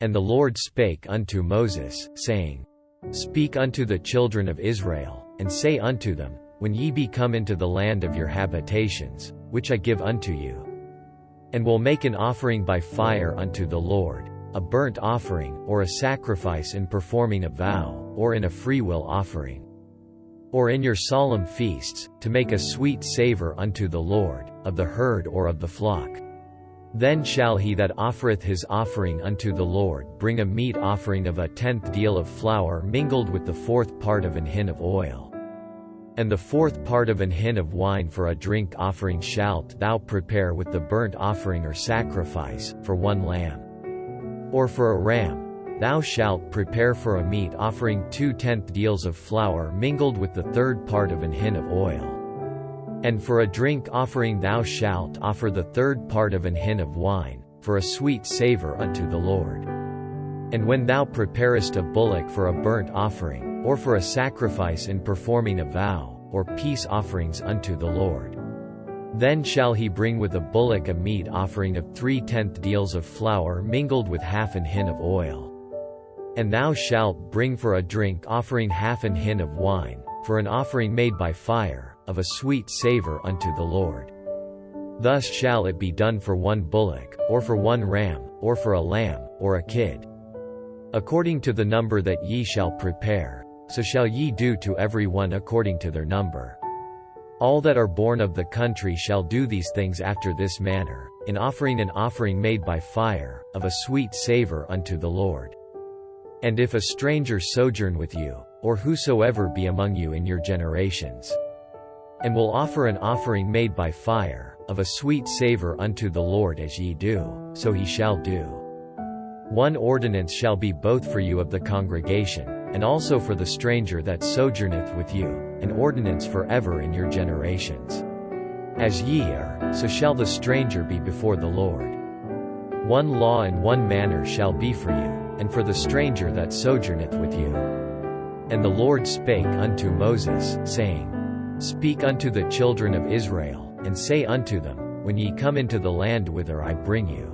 And the Lord spake unto Moses, saying, Speak unto the children of Israel, and say unto them, When ye be come into the land of your habitations, which I give unto you, and will make an offering by fire unto the Lord, a burnt offering, or a sacrifice in performing a vow, or in a freewill offering, or in your solemn feasts, to make a sweet savour unto the Lord, of the herd or of the flock. Then shall he that offereth his offering unto the Lord bring a meat offering of 1/10 deal of flour mingled with the 1/4 part of an hin of oil. And the 1/4 part of an hin of wine for a drink offering shalt thou prepare with the burnt offering or sacrifice, for 1 lamb. Or for a ram, thou shalt prepare for a meat offering 2/10 deals of flour mingled with the 1/3 part of an hin of oil. And for a drink offering thou shalt offer the 1/3 part of an hin of wine, for a sweet savour unto the Lord. And when thou preparest a bullock for a burnt offering, or for a sacrifice in performing a vow, or peace offerings unto the Lord, then shall he bring with a bullock a meat offering of 3/10 deals of flour mingled with 1/2 an hin of oil. And thou shalt bring for a drink offering 1/2 an hin of wine, for an offering made by fire, of a sweet savour unto the Lord. Thus shall it be done for 1 bullock, or for 1 ram, or for a lamb, or a kid. According to the number that ye shall prepare, so shall ye do to every one according to their number. All that are born of the country shall do these things after this manner, in offering an offering made by fire, of a sweet savour unto the Lord. And if a stranger sojourn with you, or whosoever be among you in your generations, and will offer an offering made by fire, of a sweet savour unto the Lord as ye do, so he shall do. 1 ordinance shall be both for you of the congregation, and also for the stranger that sojourneth with you, an ordinance for ever in your generations. As ye are, so shall the stranger be before the Lord. 1 law and 1 manner shall be for you, and for the stranger that sojourneth with you. And the Lord spake unto Moses, saying, Speak unto the children of Israel, and say unto them, When ye come into the land whither I bring you,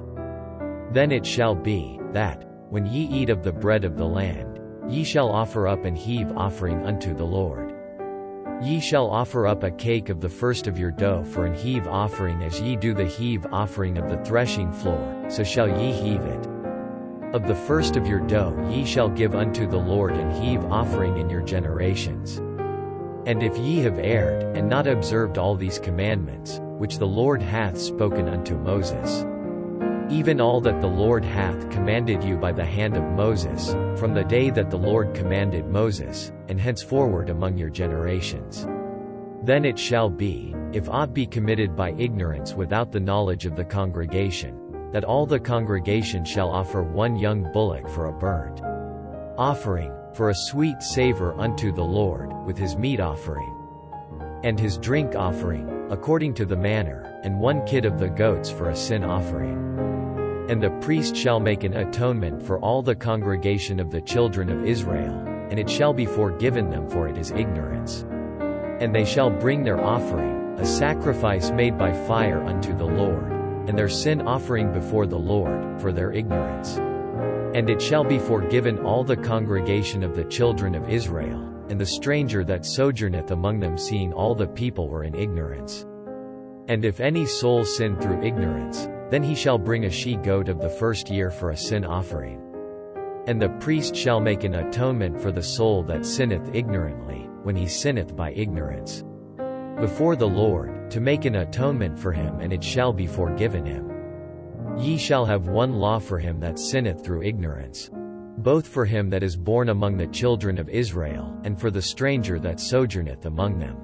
then it shall be, that, when ye eat of the bread of the land, ye shall offer up an heave offering unto the Lord. Ye shall offer up a cake of the first of your dough for an heave offering as ye do the heave offering of the threshing floor, so shall ye heave it. Of the first of your dough ye shall give unto the Lord an heave offering in your generations. And if ye have erred, and not observed all these commandments, which the Lord hath spoken unto Moses, even all that the Lord hath commanded you by the hand of Moses, from the day that the Lord commanded Moses, and henceforward among your generations, then it shall be, if aught be committed by ignorance without the knowledge of the congregation, that all the congregation shall offer 1 young bullock for a burnt offering, for a sweet savour unto the Lord, with his meat offering, and his drink offering, according to the manner, and 1 kid of the goats for a sin offering. And the priest shall make an atonement for all the congregation of the children of Israel, and it shall be forgiven them, for it is ignorance. And they shall bring their offering, a sacrifice made by fire unto the Lord, and their sin offering before the Lord, for their ignorance. And it shall be forgiven all the congregation of the children of Israel, and the stranger that sojourneth among them, seeing all the people were in ignorance. And if any soul sin through ignorance, then he shall bring a she-goat of the first year for a sin offering. And the priest shall make an atonement for the soul that sinneth ignorantly, when he sinneth by ignorance, before the Lord, to make an atonement for him, and it shall be forgiven him. Ye shall have 1 law for him that sinneth through ignorance, both for him that is born among the children of Israel, and for the stranger that sojourneth among them.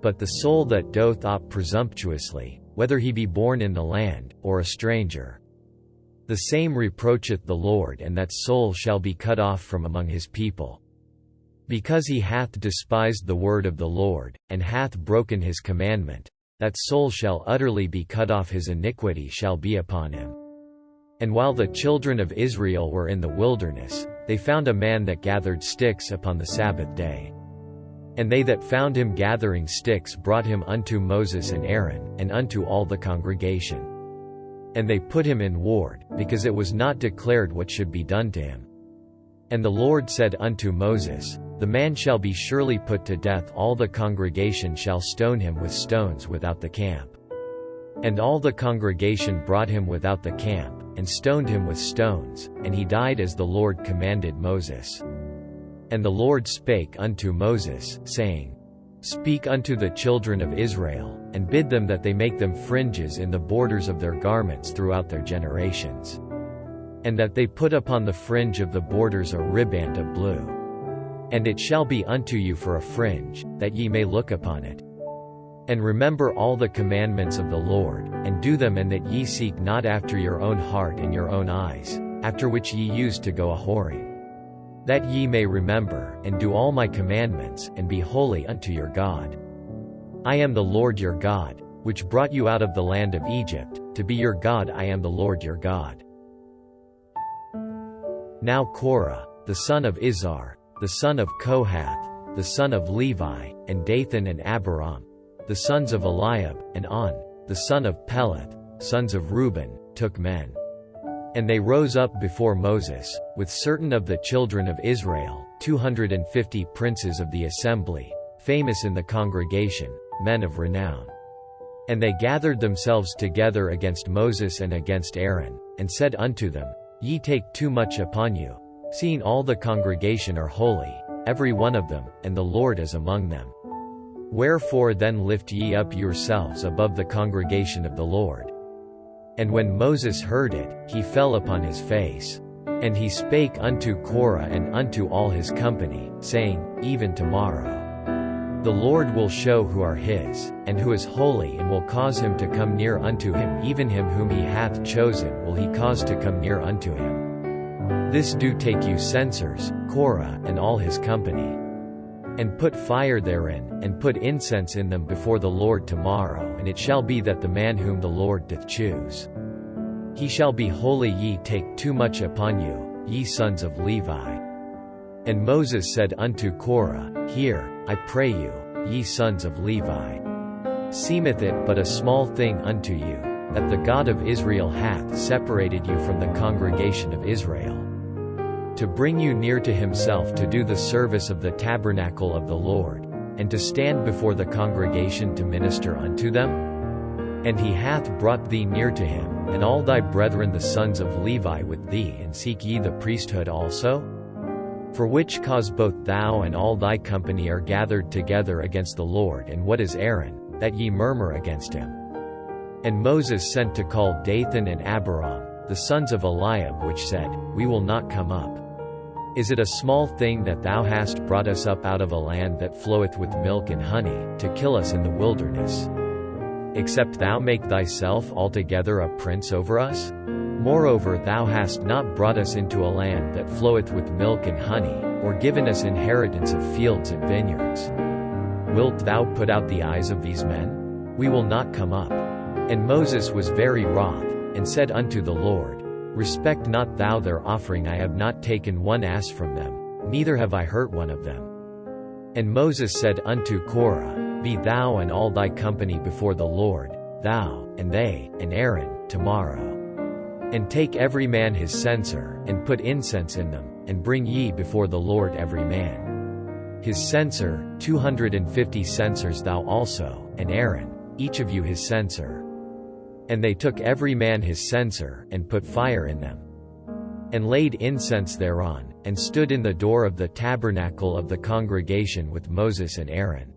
But the soul that doth aught presumptuously, whether he be born in the land, or a stranger, the same reproacheth the Lord, and that soul shall be cut off from among his people. Because he hath despised the word of the Lord, and hath broken his commandment, that soul shall utterly be cut off, his iniquity shall be upon him. And while the children of Israel were in the wilderness, they found a man that gathered sticks upon the Sabbath day. And they that found him gathering sticks brought him unto Moses and Aaron, and unto all the congregation. And they put him in ward, because it was not declared what should be done to him. And the Lord said unto Moses, The man shall be surely put to death, all the congregation shall stone him with stones without the camp. And all the congregation brought him without the camp, and stoned him with stones, and he died as the Lord commanded Moses. And the Lord spake unto Moses, saying, Speak unto the children of Israel, and bid them that they make them fringes in the borders of their garments throughout their generations. And that they put upon the fringe of the borders a riband of blue. And it shall be unto you for a fringe, that ye may look upon it. And remember all the commandments of the Lord, and do them, and that ye seek not after your own heart and your own eyes, after which ye used to go a-whoring. That ye may remember, and do all my commandments, and be holy unto your God. I am the Lord your God, which brought you out of the land of Egypt, to be your God. I am the Lord your God. Now Korah, the son of Izhar, the son of Kohath, the son of Levi, and Dathan and Abiram, the sons of Eliab, and On, the son of Peleth, sons of Reuben, took men. And they rose up before Moses, with certain of the children of Israel, 250 princes of the assembly, famous in the congregation, men of renown. And they gathered themselves together against Moses and against Aaron, and said unto them, Ye take too much upon you, seeing all the congregation are holy, every one of them, and the Lord is among them. Wherefore then lift ye up yourselves above the congregation of the Lord. And when Moses heard it, he fell upon his face. And he spake unto Korah and unto all his company, saying, Even tomorrow the Lord will show who are his, and who is holy, and will cause him to come near unto him, even him whom he hath chosen will he cause to come near unto him. This do take you censers, Korah and all his company, and put fire therein, and put incense in them before the Lord tomorrow, and it shall be that the man whom the Lord doth choose, he shall be holy. Ye take too much upon you, ye sons of Levi. And Moses said unto Korah, Hear, I pray you, ye sons of Levi. Seemeth it but a small thing unto you, that the God of Israel hath separated you from the congregation of Israel, to bring you near to himself, to do the service of the tabernacle of the Lord, and to stand before the congregation to minister unto them? And he hath brought thee near to him, and all thy brethren the sons of Levi with thee, and seek ye the priesthood also? For which cause both thou and all thy company are gathered together against the Lord. And what is Aaron, that ye murmur against him? And Moses sent to call Dathan and Abiram, the sons of Eliab, which said, We will not come up. Is it a small thing that thou hast brought us up out of a land that floweth with milk and honey, to kill us in the wilderness? Except thou make thyself altogether a prince over us? Moreover, thou hast not brought us into a land that floweth with milk and honey, or given us inheritance of fields and vineyards. Wilt thou put out the eyes of these men? We will not come up. And Moses was very wroth, and said unto the Lord, Respect not thou their offering. I have not taken one ass from them, neither have I hurt one of them. And Moses said unto Korah, Be thou and all thy company before the Lord, thou, and they, and Aaron, tomorrow. And take every man his censer, and put incense in them, and bring ye before the Lord every man his censer, 250 censers thou also, and Aaron, each of you his censer. And they took every man his censer, and put fire in them, and laid incense thereon, and stood in the door of the tabernacle of the congregation with Moses and Aaron.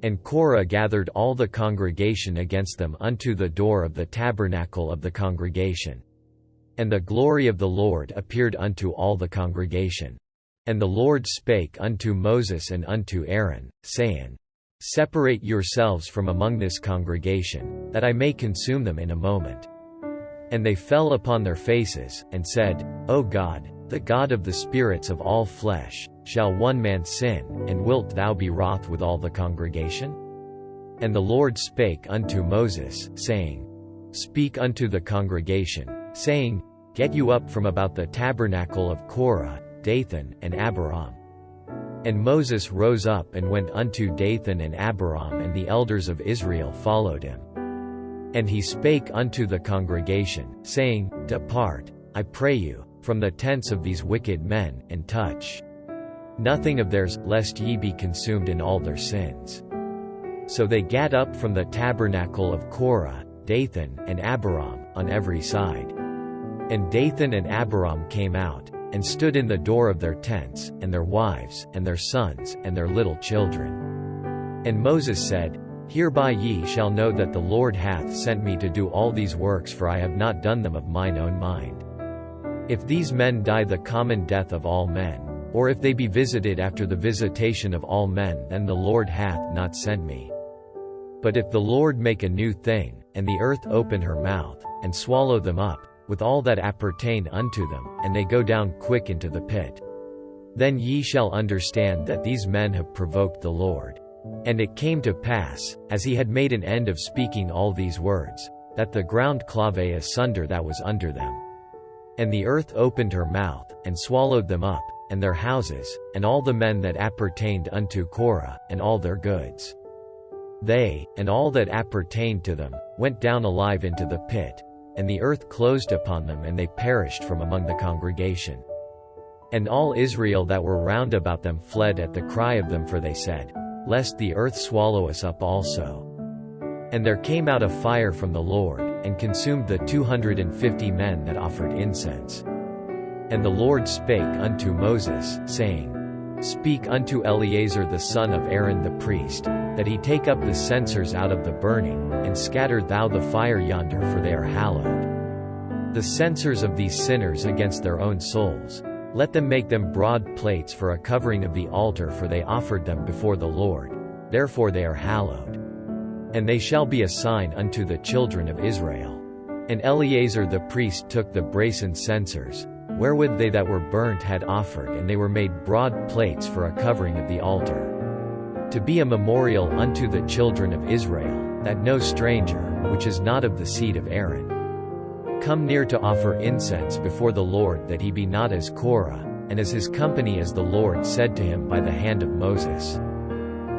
And Korah gathered all the congregation against them unto the door of the tabernacle of the congregation. And the glory of the Lord appeared unto all the congregation. And the Lord spake unto Moses and unto Aaron, saying, Separate yourselves from among this congregation, that I may consume them in a moment. And they fell upon their faces, and said, O God, the God of the spirits of all flesh, shall one man sin, and wilt thou be wroth with all the congregation? And the Lord spake unto Moses, saying, Speak unto the congregation, saying, Get you up from about the tabernacle of Korah, Dathan, and Abiram. And Moses rose up and went unto Dathan and Abiram, and the elders of Israel followed him. And he spake unto the congregation, saying, Depart, I pray you, from the tents of these wicked men, and touch nothing of theirs, lest ye be consumed in all their sins. So they gat up from the tabernacle of Korah, Dathan, and Abiram, on every side. And Dathan and Abiram came out, and stood in the door of their tents, and their wives, and their sons, and their little children. And Moses said, Hereby ye shall know that the Lord hath sent me to do all these works, for I have not done them of mine own mind. If these men die the common death of all men, or if they be visited after the visitation of all men, then the Lord hath not sent me. But if the Lord make a new thing, and the earth open her mouth, and swallow them up, with all that appertain unto them, and they go down quick into the pit, then ye shall understand that these men have provoked the Lord. And it came to pass, as he had made an end of speaking all these words, that the ground clave asunder that was under them. And the earth opened her mouth, and swallowed them up, and their houses, and all the men that appertained unto Korah, and all their goods. They, and all that appertained to them, went down alive into the pit, and the earth closed upon them, and they perished from among the congregation. And all Israel that were round about them fled at the cry of them, for they said, Lest the earth swallow us up also. And there came out a fire from the Lord, and consumed the 250 men that offered incense. And the Lord spake unto Moses, saying, Speak unto Eleazar the son of Aaron the priest, that he take up the censers out of the burning, and scatter thou the fire yonder, for they are hallowed. The censers of these sinners against their own souls. Let them make them broad plates for a covering of the altar, for they offered them before the Lord, therefore they are hallowed. And they shall be a sign unto the children of Israel. And Eleazar the priest took the brasen censers, wherewith they that were burnt had offered, and they were made broad plates for a covering of the altar, to be a memorial unto the children of Israel, that no stranger, which is not of the seed of Aaron, come near to offer incense before the Lord, that he be not as Korah, and as his company, as the Lord said to him by the hand of Moses.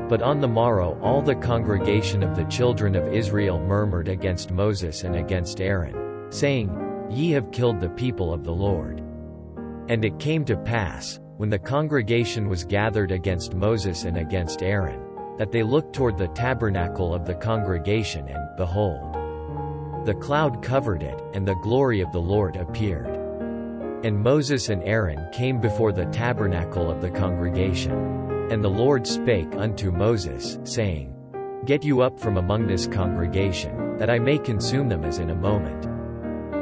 But on the morrow all the congregation of the children of Israel murmured against Moses and against Aaron, saying, Ye have killed the people of the Lord. And it came to pass, when the congregation was gathered against Moses and against Aaron, that they looked toward the tabernacle of the congregation, and, behold, the cloud covered it, and the glory of the Lord appeared. And Moses and Aaron came before the tabernacle of the congregation. And the Lord spake unto Moses, saying, Get you up from among this congregation, that I may consume them as in a moment.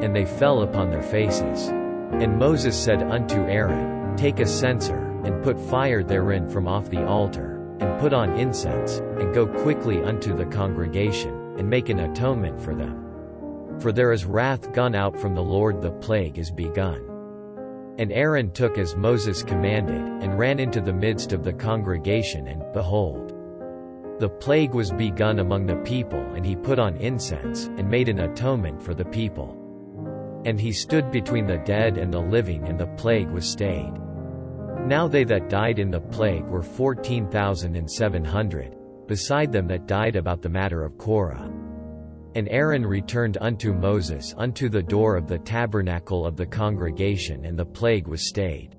And they fell upon their faces. And Moses said unto Aaron, Take a censer, and put fire therein from off the altar, and put on incense, and go quickly unto the congregation, and make an atonement for them. For there is wrath gone out from the Lord, the plague is begun. And Aaron took as Moses commanded, and ran into the midst of the congregation, and, behold, the plague was begun among the people, and he put on incense, and made an atonement for the people. And he stood between the dead and the living, and the plague was stayed. Now they that died in the plague were 14,700, beside them that died about the matter of Korah. And Aaron returned unto Moses unto the door of the tabernacle of the congregation, and the plague was stayed.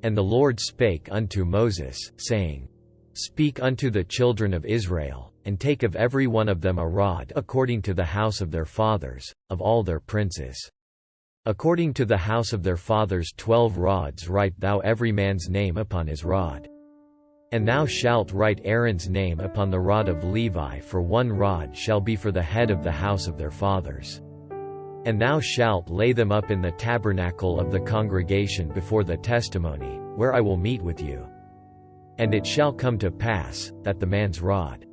And the Lord spake unto Moses, saying, Speak unto the children of Israel, and take of every one of them a rod according to the house of their fathers, of all their princes. According to the house of their fathers 12 rods write thou every man's name upon his rod. And thou shalt write Aaron's name upon the rod of Levi, for 1 rod shall be for the head of the house of their fathers. And thou shalt lay them up in the tabernacle of the congregation before the testimony, where I will meet with you. And it shall come to pass, that the man's rod,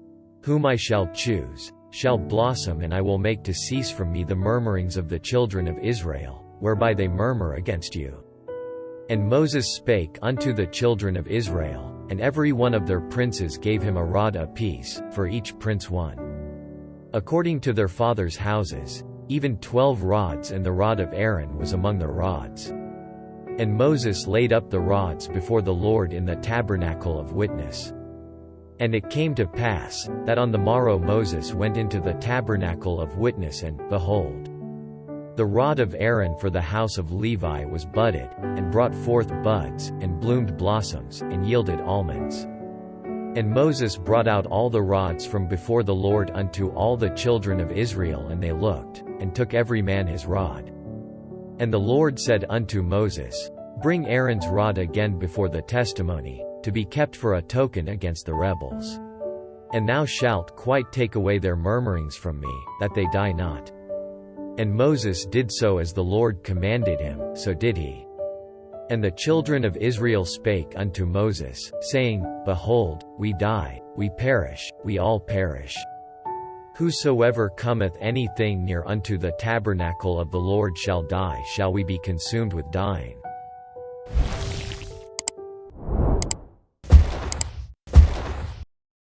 whom I shall choose, shall blossom, and I will make to cease from me the murmurings of the children of Israel, whereby they murmur against you. And Moses spake unto the children of Israel, and every one of their princes gave him a rod apiece, for each prince 1. According to their fathers' houses, even 12 rods, and the rod of Aaron was among the rods. And Moses laid up the rods before the Lord in the tabernacle of witness. And it came to pass, that on the morrow Moses went into the tabernacle of witness, and, behold, the rod of Aaron for the house of Levi was budded, and brought forth buds, and bloomed blossoms, and yielded almonds. And Moses brought out all the rods from before the Lord unto all the children of Israel, and they looked, and took every man his rod. And the Lord said unto Moses, Bring Aaron's rod again before the testimony, to be kept for a token against the rebels. And thou shalt quite take away their murmurings from me, that they die not. And Moses did so as the Lord commanded him, so did he. And the children of Israel spake unto Moses, saying, Behold, we die, we perish, we all perish. Whosoever cometh anything near unto the tabernacle of the Lord shall die, shall we be consumed with dying.